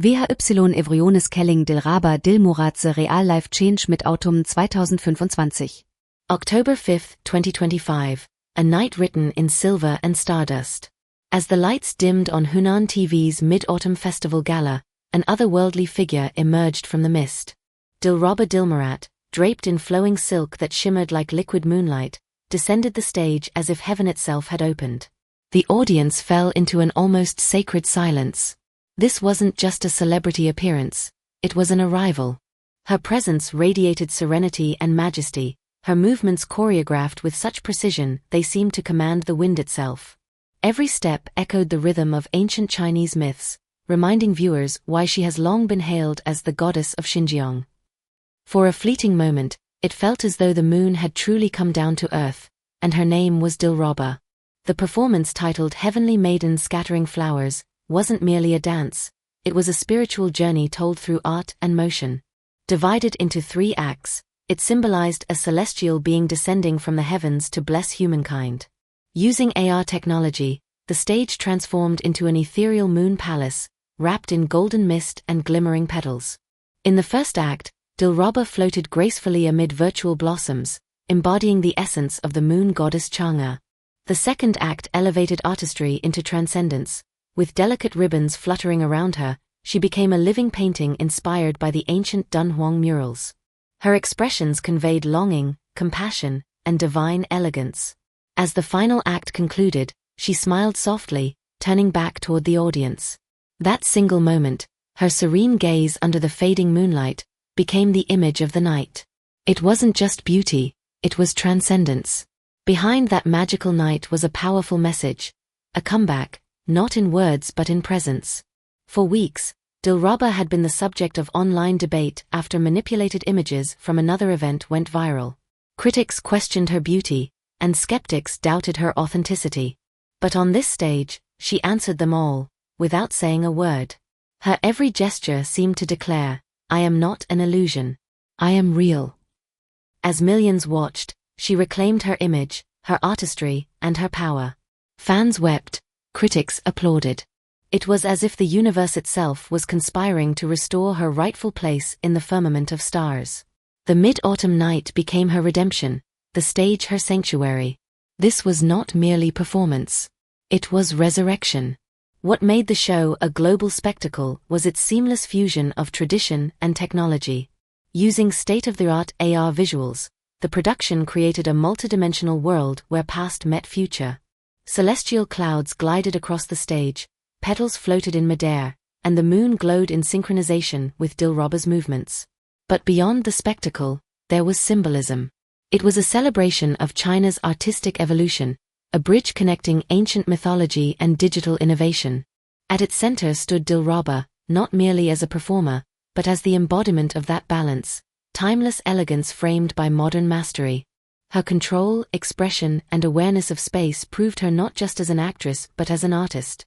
LVT-SHOWBIZ Dilraba Dilmurat Real Life Change Mid-Autumn 2025. October 5, 2025. A night written in silver and stardust. As the lights dimmed on Hunan TV's Mid-Autumn Festival Gala, an otherworldly figure emerged from the mist. Dilraba Dilmurat, draped in flowing silk that shimmered like liquid moonlight, descended the stage as if heaven itself had opened. The audience fell into an almost sacred silence. This wasn't just a celebrity appearance, it was an arrival. Her presence radiated serenity and majesty, her movements choreographed with such precision they seemed to command the wind itself. Every step echoed the rhythm of ancient Chinese myths, reminding viewers why she has long been hailed as the goddess of Xinjiang. For a fleeting moment, it felt as though the moon had truly come down to earth, and her name was Dilraba. The performance, titled Heavenly Maiden Scattering Flowers, wasn't merely a dance, it was a spiritual journey told through art and motion. Divided into 3 acts, it symbolized a celestial being descending from the heavens to bless humankind. Using AR technology, the stage transformed into an ethereal moon palace, wrapped in golden mist and glimmering petals. In the first act, Dilraba floated gracefully amid virtual blossoms, embodying the essence of the Moon Goddess Chang'e. The second act elevated artistry into transcendence. With delicate ribbons fluttering around her, she became a living painting inspired by the ancient Dunhuang murals. Her expressions conveyed longing, compassion, and divine elegance. As the final act concluded, she smiled softly, turning back toward the audience. That single moment, her serene gaze under the fading moonlight, became the image of the night. It wasn't just beauty, it was transcendence. Behind that magical night was a powerful message, a comeback, not in words but in presence. For weeks, Dilraba had been the subject of online debate after manipulated images from another event went viral. Critics questioned her beauty, and skeptics doubted her authenticity. But on this stage, she answered them all, without saying a word. Her every gesture seemed to declare, "I am not an illusion. I am real." As millions watched, she reclaimed her image, her artistry, and her power. Fans wept. Critics applauded. It was as if the universe itself was conspiring to restore her rightful place in the firmament of stars. The mid-autumn night became her redemption, the stage her sanctuary. This was not merely performance. It was resurrection. What made the show a global spectacle was its seamless fusion of tradition and technology. Using state-of-the-art AR visuals, the production created a multidimensional world where past met future. Celestial clouds glided across the stage, petals floated in midair, and the moon glowed in synchronization with Dilraba's movements. But beyond the spectacle, there was symbolism. It was a celebration of China's artistic evolution, a bridge connecting ancient mythology and digital innovation. At its center stood Dilraba, not merely as a performer, but as the embodiment of that balance, timeless elegance framed by modern mastery. Her control, expression, and awareness of space proved her not just as an actress but as an artist.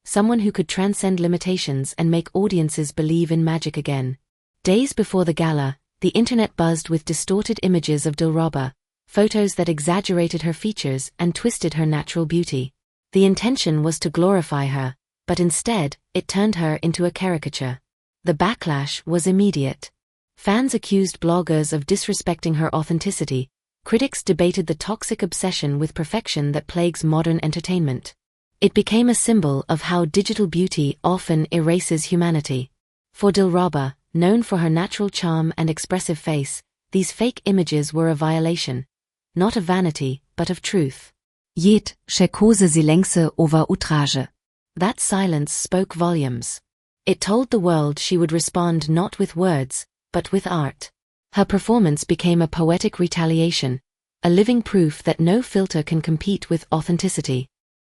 Someone who could transcend limitations and make audiences believe in magic again. Days before the gala, the internet buzzed with distorted images of Dilraba, photos that exaggerated her features and twisted her natural beauty. The intention was to glorify her, but instead, it turned her into a caricature. The backlash was immediate. Fans accused bloggers of disrespecting her authenticity. Critics debated the toxic obsession with perfection that plagues modern entertainment. It became a symbol of how digital beauty often erases humanity. For Dilraba, known for her natural charm and expressive face, these fake images were a violation. Not of vanity, but of truth. Yet, cause silence over outrage. That silence spoke volumes. It told the world she would respond not with words, but with art. Her performance became a poetic retaliation, a living proof that no filter can compete with authenticity.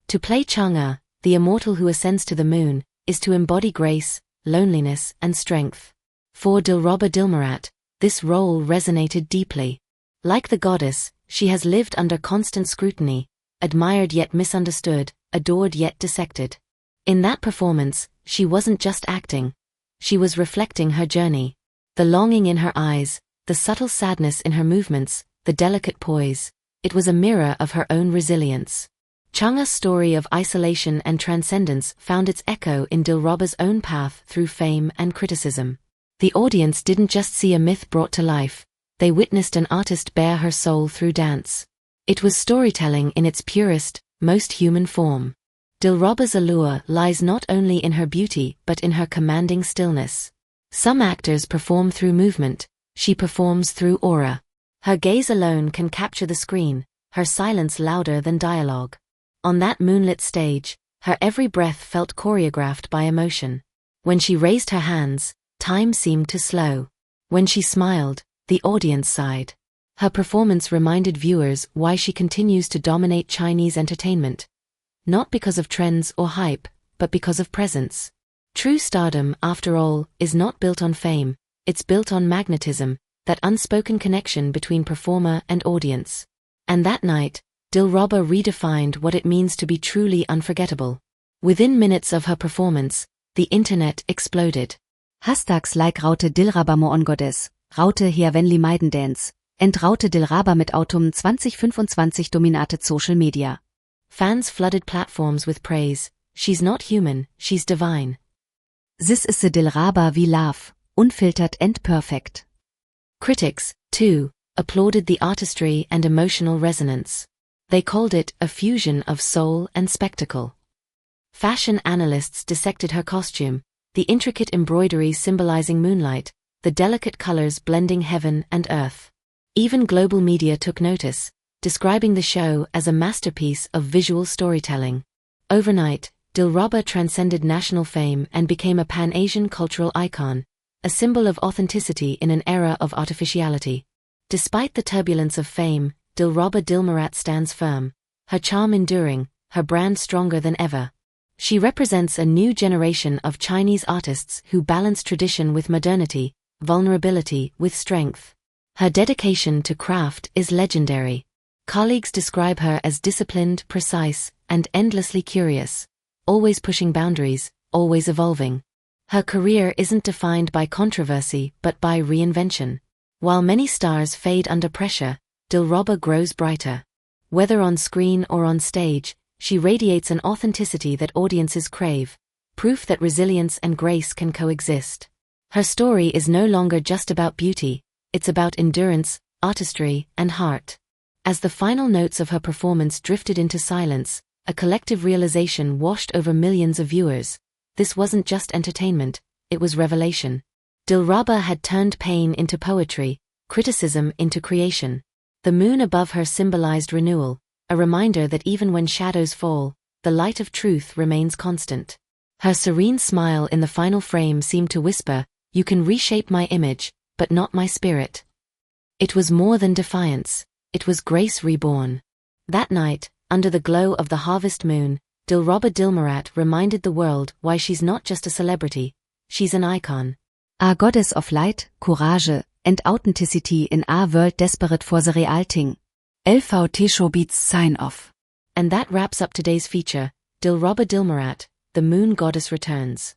To play Chang'e, the immortal who ascends to the moon, is to embody grace, loneliness, and strength. For Dilraba Dilmurat, this role resonated deeply. Like the goddess, she has lived under constant scrutiny, admired yet misunderstood, adored yet dissected. In that performance, she wasn't just acting. She was reflecting her journey. The longing in her eyes, the subtle sadness in her movements, the delicate poise, it was a mirror of her own resilience. Chang'e's story of isolation and transcendence found its echo in Dilraba's own path through fame and criticism. The audience didn't just see a myth brought to life, they witnessed an artist bare her soul through dance. It was storytelling in its purest, most human form. Dilraba's allure lies not only in her beauty but in her commanding stillness. Some actors perform through movement, she performs through aura. Her gaze alone can capture the screen, her silence louder than dialogue. On that moonlit stage, her every breath felt choreographed by emotion. When she raised her hands, time seemed to slow. When she smiled, the audience sighed. Her performance reminded viewers why she continues to dominate Chinese entertainment. Not because of trends or hype, but because of presence. True stardom, after all, is not built on fame, it's built on magnetism, that unspoken connection between performer and audience. And that night, Dilraba redefined what it means to be truly unforgettable. Within minutes of her performance, the internet exploded. Hashtags like Raute Dilraba Moon Goddess, Raute Heavenly Maiden Dance, and Raute Dilraba Mid-Autumn 2025 dominated social media. Fans flooded platforms with praise. She's not human, she's divine. This is the Dilraba we love, unfiltered and perfect. Critics, too, applauded the artistry and emotional resonance. They called it a fusion of soul and spectacle. Fashion analysts dissected her costume, the intricate embroidery symbolizing moonlight, the delicate colors blending heaven and earth. Even global media took notice, describing the show as a masterpiece of visual storytelling. Overnight, Dilraba transcended national fame and became a Pan-Asian cultural icon, a symbol of authenticity in an era of artificiality. Despite the turbulence of fame, Dilraba Dilmurat stands firm, her charm enduring, her brand stronger than ever. She represents a new generation of Chinese artists who balance tradition with modernity, vulnerability with strength. Her dedication to craft is legendary. Colleagues describe her as disciplined, precise, and endlessly curious, always pushing boundaries, always evolving. Her career isn't defined by controversy but by reinvention. While many stars fade under pressure, Dilraba grows brighter. Whether on screen or on stage, she radiates an authenticity that audiences crave, proof that resilience and grace can coexist. Her story is no longer just about beauty, it's about endurance, artistry, and heart. As the final notes of her performance drifted into silence, a collective realization washed over millions of viewers. This wasn't just entertainment, it was revelation. Dilraba had turned pain into poetry, criticism into creation. The moon above her symbolized renewal, a reminder that even when shadows fall, the light of truth remains constant. Her serene smile in the final frame seemed to whisper, "You can reshape my image, but not my spirit." It was more than defiance, it was grace reborn. That night, under the glow of the harvest moon, Dilraba Dilmurat reminded the world why she's not just a celebrity, she's an icon. A goddess of light, courage, and authenticity in a world desperate for the real thing. LVT-SHOWBIZ sign off. And that wraps up today's feature, Dilraba Dilmurat, the Moon Goddess returns.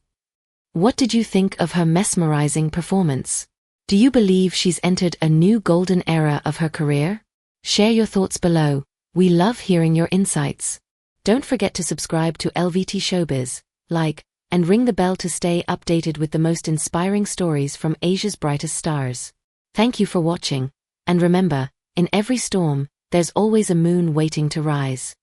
What did you think of her mesmerizing performance? Do you believe she's entered a new golden era of her career? Share your thoughts below, we love hearing your insights. Don't forget to subscribe to LVT-SHOWBIZ, like, and ring the bell to stay updated with the most inspiring stories from Asia's brightest stars. Thank you for watching, and remember, in every storm, there's always a moon waiting to rise.